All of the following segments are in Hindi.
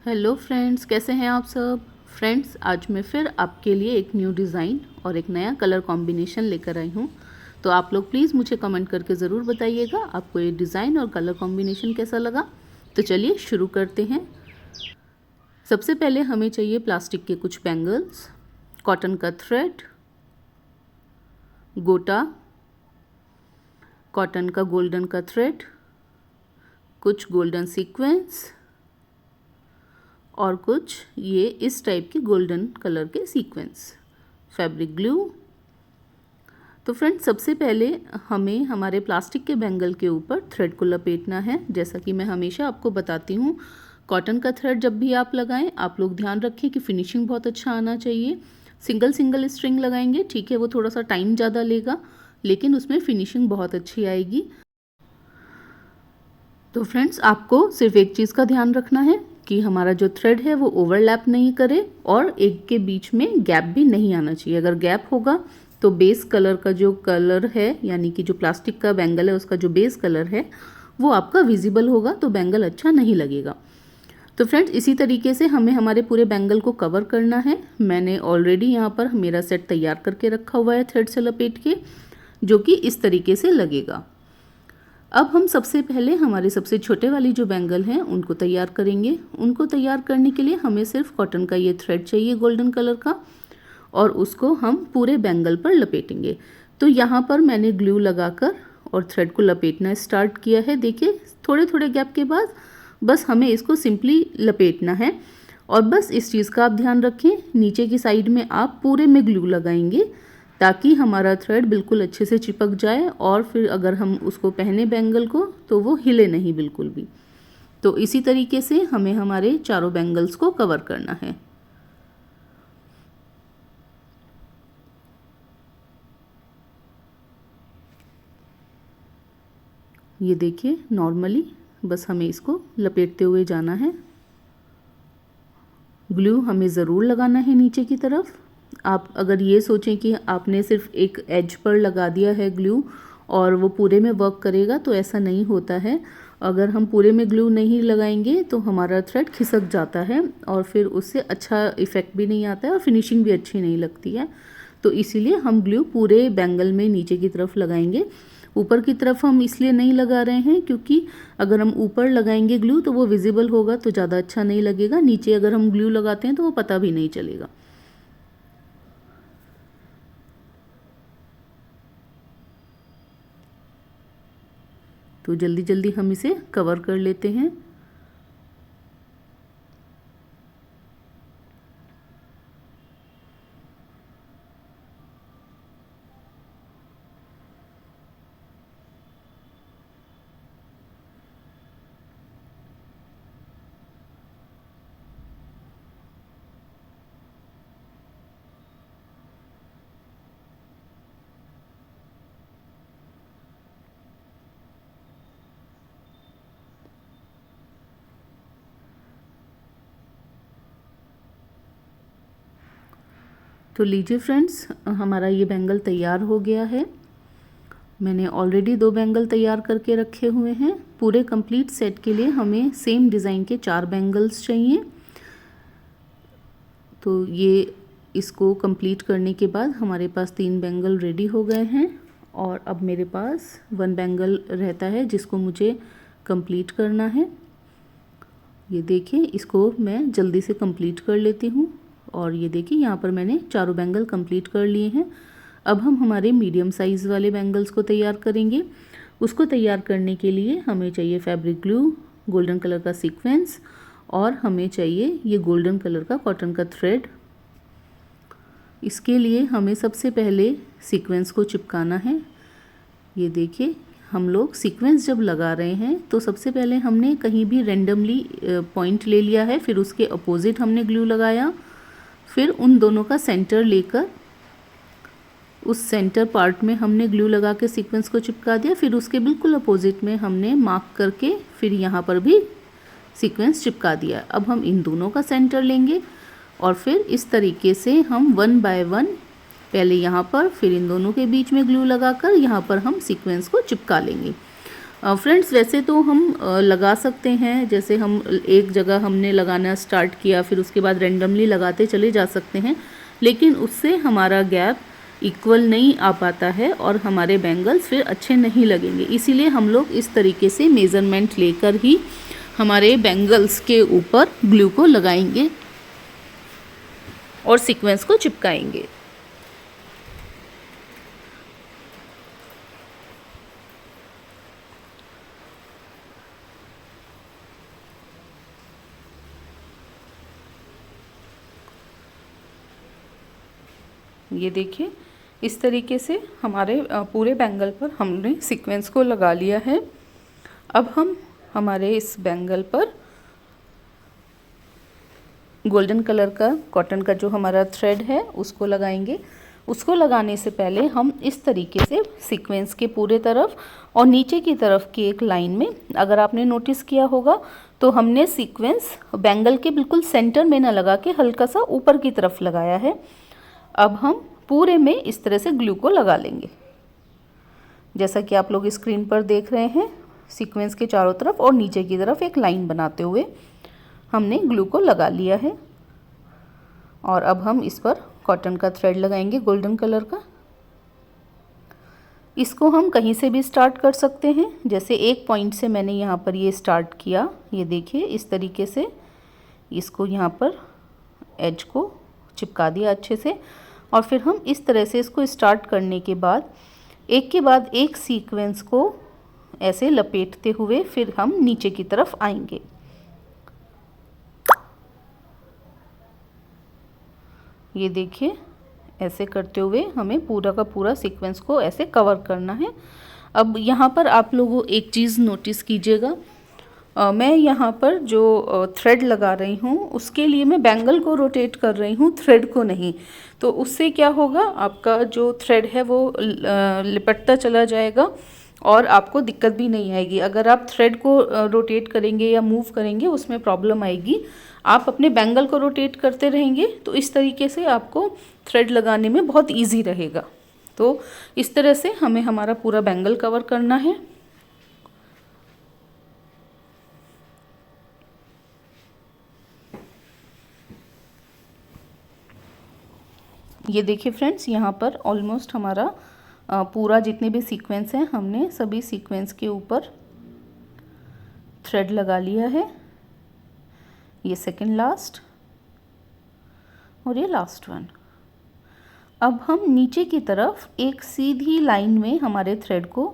हेलो फ्रेंड्स, कैसे हैं आप सब। फ्रेंड्स, आज मैं फिर आपके लिए एक न्यू डिज़ाइन और एक नया कलर कॉम्बिनेशन लेकर आई हूँ। तो आप लोग प्लीज़ मुझे कमेंट करके ज़रूर बताइएगा आपको ये डिज़ाइन और कलर कॉम्बिनेशन कैसा लगा। तो चलिए शुरू करते हैं। सबसे पहले हमें चाहिए प्लास्टिक के कुछ बैंगल्स, कॉटन का थ्रेड, गोटा, कॉटन का गोल्डन का थ्रेड, कुछ गोल्डन सीक्वेंस और कुछ ये इस टाइप के गोल्डन कलर के सीक्वेंस, फैब्रिक ग्लू। तो फ्रेंड्स, सबसे पहले हमें हमारे प्लास्टिक के बैंगल के ऊपर थ्रेड को लपेटना है। जैसा कि मैं हमेशा आपको बताती हूँ, कॉटन का थ्रेड जब भी आप लगाएं, आप लोग ध्यान रखें कि फिनिशिंग बहुत अच्छा आना चाहिए। सिंगल सिंगल स्ट्रिंग लगाएंगे, ठीक है, वो थोड़ा सा टाइम ज़्यादा लेगा, लेकिन उसमें फिनिशिंग बहुत अच्छी आएगी। तो फ्रेंड्स, आपको सिर्फ एक चीज़ का ध्यान रखना है कि हमारा जो थ्रेड है वो ओवरलैप नहीं करे और एक के बीच में गैप भी नहीं आना चाहिए। अगर गैप होगा तो बेस कलर का जो कलर है, यानी कि जो प्लास्टिक का बैंगल है उसका जो बेस कलर है वो आपका विजिबल होगा, तो बैंगल अच्छा नहीं लगेगा। तो फ्रेंड्स, इसी तरीके से हमें हमारे पूरे बैंगल को कवर करना है। मैंने ऑलरेडी यहाँ पर मेरा सेट तैयार करके रखा हुआ है थ्रेड से लपेट के, जो कि इस तरीके से लगेगा। अब हम सबसे पहले हमारे सबसे छोटे वाली जो बैंगल हैं उनको तैयार करेंगे। उनको तैयार करने के लिए हमें सिर्फ कॉटन का ये थ्रेड चाहिए गोल्डन कलर का, और उसको हम पूरे बैंगल पर लपेटेंगे। तो यहाँ पर मैंने ग्लू लगाकर और थ्रेड को लपेटना स्टार्ट किया है। देखिए, थोड़े थोड़े गैप के बाद बस हमें इसको सिंपली लपेटना है। और बस इस चीज़ का आप ध्यान रखें, नीचे की साइड में आप पूरे में ग्लू लगाएंगे ताकि हमारा थ्रेड बिल्कुल अच्छे से चिपक जाए, और फिर अगर हम उसको पहने बैंगल को तो वो हिले नहीं बिल्कुल भी। तो इसी तरीके से हमें हमारे चारों बैंगल्स को कवर करना है। ये देखिए, नॉर्मली बस हमें इसको लपेटते हुए जाना है। ग्लू हमें ज़रूर लगाना है नीचे की तरफ। आप अगर ये सोचें कि आपने सिर्फ एक एज पर लगा दिया है ग्लू और वो पूरे में वर्क करेगा, तो ऐसा नहीं होता है। अगर हम पूरे में ग्लू नहीं लगाएंगे तो हमारा थ्रेड खिसक जाता है और फिर उससे अच्छा इफ़ेक्ट भी नहीं आता है और फिनिशिंग भी अच्छी नहीं लगती है। तो इसीलिए हम ग्लू पूरे बैंगल में नीचे की तरफ लगाएंगे। ऊपर की तरफ हम इसलिए नहीं लगा रहे हैं क्योंकि अगर हम ऊपर लगाएंगे ग्लू तो वो विजिबल होगा, तो ज़्यादा अच्छा नहीं लगेगा। नीचे अगर हम ग्लू लगाते हैं तो वो पता भी नहीं चलेगा। तो जल्दी जल्दी हम इसे कवर कर लेते हैं। तो लीजिए फ्रेंड्स, हमारा ये बैंगल तैयार हो गया है। मैंने ऑलरेडी 2 बैंगल तैयार करके रखे हुए हैं। पूरे कंप्लीट सेट के लिए हमें सेम डिज़ाइन के 4 बैंगल्स चाहिए। तो ये इसको कंप्लीट करने के बाद हमारे पास 3 बैंगल रेडी हो गए हैं, और अब मेरे पास 1 बैंगल रहता है जिसको मुझे कंप्लीट करना है। ये देखिए, इसको मैं जल्दी से कंप्लीट कर लेती हूँ। और ये देखिए, यहाँ पर मैंने चारों बैंगल कंप्लीट कर लिए हैं। अब हम हमारे मीडियम साइज़ वाले बैंगल्स को तैयार करेंगे। उसको तैयार करने के लिए हमें चाहिए फैब्रिक ग्लू, गोल्डन कलर का सीक्वेंस, और हमें चाहिए ये गोल्डन कलर का कॉटन का थ्रेड। इसके लिए हमें सबसे पहले सीक्वेंस को चिपकाना है। ये देखिए, हम लोग सीक्वेंस जब लगा रहे हैं तो सबसे पहले हमने कहीं भी रेंडमली पॉइंट ले लिया है, फिर उसके अपोजिट हमने ग्लू लगाया, फिर उन दोनों का सेंटर लेकर उस सेंटर पार्ट में हमने ग्लू लगा के सीक्वेंस को चिपका दिया, फिर उसके बिल्कुल अपोजिट में हमने मार्क करके फिर यहाँ पर भी सीक्वेंस चिपका दिया। अब हम इन दोनों का सेंटर लेंगे और फिर इस तरीके से हम 1 बाय 1 पहले यहाँ पर, फिर इन दोनों के बीच में ग्लू लगाकर यहाँ पर हम सीक्वेंस को चिपका लेंगे। फ्रेंड्स वैसे तो हम लगा सकते हैं, जैसे हम एक जगह हमने लगाना स्टार्ट किया फिर उसके बाद रेंडमली लगाते चले जा सकते हैं, लेकिन उससे हमारा गैप इक्वल नहीं आ पाता है और हमारे बैंगल्स फिर अच्छे नहीं लगेंगे। इसीलिए हम लोग इस तरीके से मेज़रमेंट लेकर ही हमारे बैंगल्स के ऊपर ग्लू को लगाएंगे और सीक्वेंस को चिपकाएंगे। ये देखिए इस तरीके से हमारे पूरे बैंगल पर हमने सीक्वेंस को लगा लिया है। अब हम हमारे इस बैंगल पर गोल्डन कलर का कॉटन का जो हमारा थ्रेड है उसको लगाएंगे। उसको लगाने से पहले हम इस तरीके से सीक्वेंस के पूरे तरफ और नीचे की तरफ की एक लाइन में, अगर आपने नोटिस किया होगा तो हमने सीक्वेंस बैंगल के बिल्कुल सेंटर में ना लगा के हल्का सा ऊपर की तरफ लगाया है। अब हम पूरे में इस तरह से ग्लू को लगा लेंगे, जैसा कि आप लोग स्क्रीन पर देख रहे हैं। सीक्वेंस के चारों तरफ और नीचे की तरफ एक लाइन बनाते हुए हमने ग्लू को लगा लिया है। और अब हम इस पर कॉटन का थ्रेड लगाएंगे गोल्डन कलर का। इसको हम कहीं से भी स्टार्ट कर सकते हैं, जैसे एक पॉइंट से मैंने यहाँ पर ये स्टार्ट किया। ये देखिए इस तरीके से इसको यहाँ पर एज को चिपका दिया अच्छे से, और फिर हम इस तरह से इसको स्टार्ट करने के बाद एक के बाद एक सीक्वेंस को ऐसे लपेटते हुए फिर हम नीचे की तरफ आएंगे। ये देखिए ऐसे करते हुए हमें पूरा का पूरा सीक्वेंस को ऐसे कवर करना है। अब यहाँ पर आप लोगों एक चीज़ नोटिस कीजिएगा, मैं यहाँ पर जो थ्रेड लगा रही हूँ उसके लिए मैं बैंगल को रोटेट कर रही हूँ, थ्रेड को नहीं। तो उससे क्या होगा, आपका जो थ्रेड है वो लिपटता चला जाएगा और आपको दिक्कत भी नहीं आएगी। अगर आप थ्रेड को रोटेट करेंगे या मूव करेंगे उसमें प्रॉब्लम आएगी। आप अपने बैंगल को रोटेट करते रहेंगे तो इस तरीके से आपको थ्रेड लगाने में बहुत ईजी रहेगा। तो इस तरह से हमें हमारा पूरा बैंगल कवर करना है। ये देखिए फ्रेंड्स, यहाँ पर ऑलमोस्ट हमारा पूरा जितने भी सीक्वेंस हैं हमने सभी सीक्वेंस के ऊपर थ्रेड लगा लिया है। ये सेकंड लास्ट और ये लास्ट वन। अब हम नीचे की तरफ एक सीधी लाइन में हमारे थ्रेड को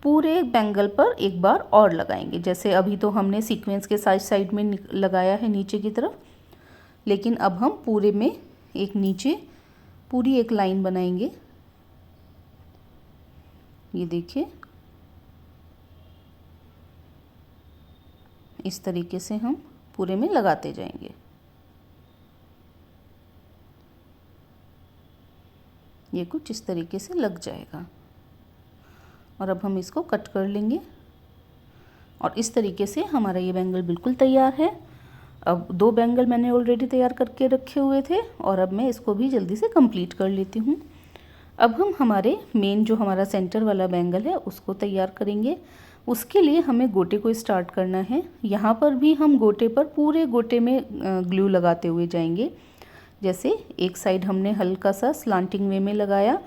पूरे बैंगल पर एक बार और लगाएंगे। जैसे अभी तो हमने सीक्वेंस के साइड में लगाया है नीचे की तरफ, लेकिन अब हम पूरे में एक नीचे पूरी एक लाइन बनाएंगे। ये देखिए इस तरीके से हम पूरे में लगाते जाएंगे। ये कुछ इस तरीके से लग जाएगा और अब हम इसको कट कर लेंगे और इस तरीके से हमारा ये बैंगल बिल्कुल तैयार है। अब 2 बैंगल मैंने ऑलरेडी तैयार करके रखे हुए थे और अब मैं इसको भी जल्दी से कंप्लीट कर लेती हूँ। अब हम हमारे मेन जो हमारा सेंटर वाला बैंगल है उसको तैयार करेंगे। उसके लिए हमें गोटे को स्टार्ट करना है। यहाँ पर भी हम गोटे पर पूरे गोटे में ग्लू लगाते हुए जाएंगे। जैसे एक साइड हमने हल्का सा स्लांटिंग वे में लगाया,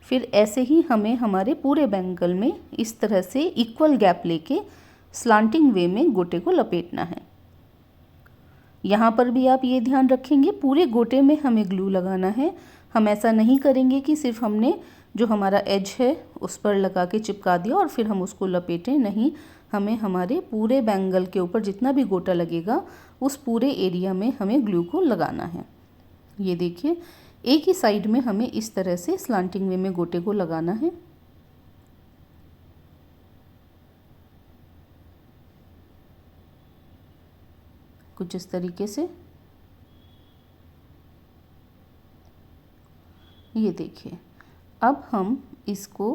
फिर ऐसे ही हमें हमारे पूरे बैंगल में इस तरह से इक्वल गैप लेके स्लांटिंग वे में गोटे को लपेटना है। यहाँ पर भी आप ये ध्यान रखेंगे पूरे गोटे में हमें ग्लू लगाना है। हम ऐसा नहीं करेंगे कि सिर्फ हमने जो हमारा एज है उस पर लगा के चिपका दिया और फिर हम उसको लपेटें, नहीं, हमें हमारे पूरे बैंगल के ऊपर जितना भी गोटा लगेगा उस पूरे एरिया में हमें ग्लू को लगाना है। ये देखिए एक ही साइड में हमें इस तरह से स्लांटिंग वे में गोटे को लगाना है। कुछ इस तरीके से। ये देखिए अब हम इसको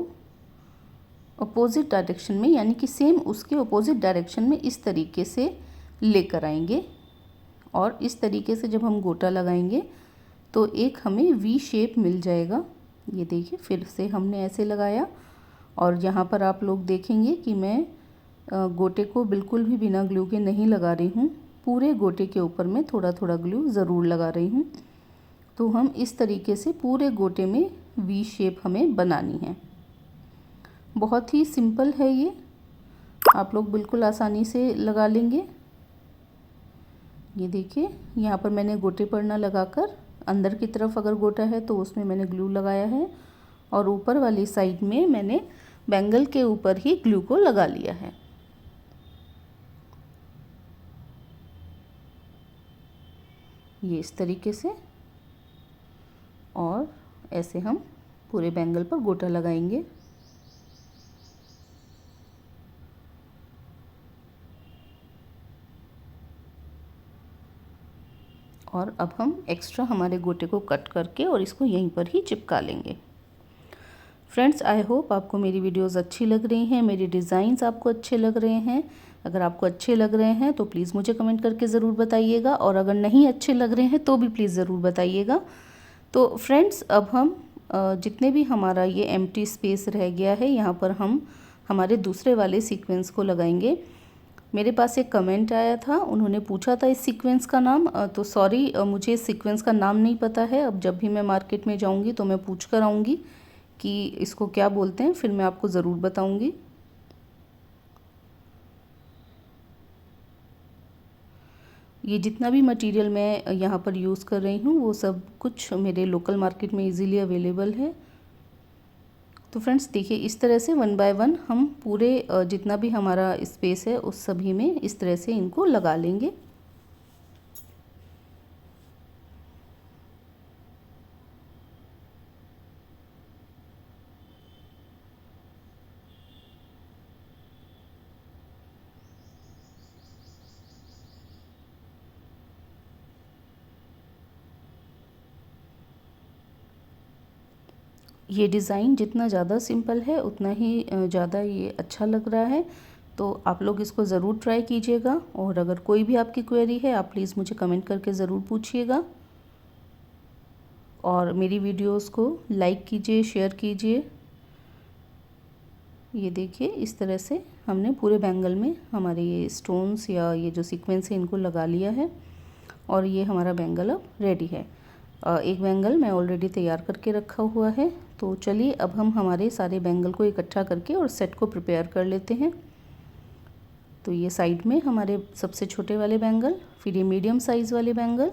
अपोजिट डायरेक्शन में, यानी कि सेम उसके अपोजिट डायरेक्शन में इस तरीके से लेकर आएंगे और इस तरीके से जब हम गोटा लगाएंगे तो एक हमें वी शेप मिल जाएगा। ये देखिए फिर से हमने ऐसे लगाया और यहाँ पर आप लोग देखेंगे कि मैं गोटे को बिल्कुल भी बिना ग्लू के नहीं लगा रही हूँ, पूरे गोटे के ऊपर में थोड़ा थोड़ा ग्लू ज़रूर लगा रही हूँ। तो हम इस तरीके से पूरे गोटे में वी शेप हमें बनानी है। बहुत ही सिंपल है ये, आप लोग बिल्कुल आसानी से लगा लेंगे। ये देखिए, यहाँ पर मैंने गोटे पर ना लगाकर अंदर की तरफ अगर गोटा है तो उसमें मैंने ग्लू लगाया है, और ऊपर वाली साइड में मैंने बैंगल के ऊपर ही ग्लू को लगा लिया है। ये इस तरीके से, और ऐसे हम पूरे बैंगल पर गोटा लगाएंगे। और अब हम एक्स्ट्रा हमारे गोटे को कट करके और इसको यहीं पर ही चिपका लेंगे। फ्रेंड्स, आई होप आपको मेरी वीडियोस अच्छी लग रही हैं, मेरे डिज़ाइंस आपको अच्छे लग रहे हैं। अगर आपको अच्छे लग रहे हैं तो प्लीज़ मुझे कमेंट करके ज़रूर बताइएगा, और अगर नहीं अच्छे लग रहे हैं तो भी प्लीज़ ज़रूर बताइएगा। तो फ्रेंड्स, अब हम जितने भी हमारा ये एम्प्टी स्पेस रह गया है, यहाँ पर हम हमारे दूसरे वाले सीक्वेंस को लगाएंगे। मेरे पास एक कमेंट आया था, उन्होंने पूछा था इस सीक्वेंस का नाम, तो सॉरी मुझे इस सीक्वेंस का नाम नहीं पता है। अब जब भी मैं मार्केट में जाऊंगी तो मैं पूछ कर आऊँगी कि इसको क्या बोलते हैं, फिर मैं आपको ज़रूर बताऊंगी। ये जितना भी मटेरियल मैं यहाँ पर यूज़ कर रही हूँ वो सब कुछ मेरे लोकल मार्केट में इजीली अवेलेबल है। तो फ्रेंड्स देखिए, इस तरह से वन बाय वन हम पूरे जितना भी हमारा स्पेस है उस सभी में इस तरह से इनको लगा लेंगे। ये डिज़ाइन जितना ज़्यादा सिंपल है उतना ही ज़्यादा ये अच्छा लग रहा है। तो आप लोग इसको ज़रूर ट्राई कीजिएगा, और अगर कोई भी आपकी क्वेरी है आप प्लीज़ मुझे कमेंट करके ज़रूर पूछिएगा, और मेरी वीडियोस को लाइक कीजिए, शेयर कीजिए। ये देखिए, इस तरह से हमने पूरे बैंगल में हमारे ये स्टोन्स या ये जो सीक्वेंस है इनको लगा लिया है, और ये हमारा बैंगल अब रेडी है। एक बैंगल मैं ऑलरेडी तैयार करके रखा हुआ है। तो चलिए अब हम हमारे सारे बैंगल को इकट्ठा करके और सेट को प्रिपेयर कर लेते हैं। तो ये साइड में हमारे सबसे छोटे वाले बैंगल, फिर ये मीडियम साइज़ वाले बैंगल,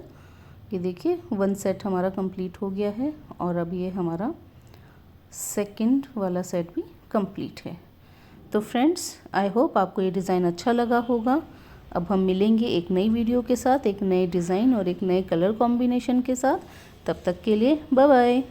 ये देखिए वन सेट हमारा कंप्लीट हो गया है, और अब ये हमारा सेकंड वाला सेट भी कंप्लीट है। तो फ्रेंड्स, आई होप आपको ये डिज़ाइन अच्छा लगा होगा। अब हम मिलेंगे एक नई वीडियो के साथ, एक नए डिज़ाइन और एक नए कलर कॉम्बिनेशन के साथ। तब तक के लिए बाय बाय।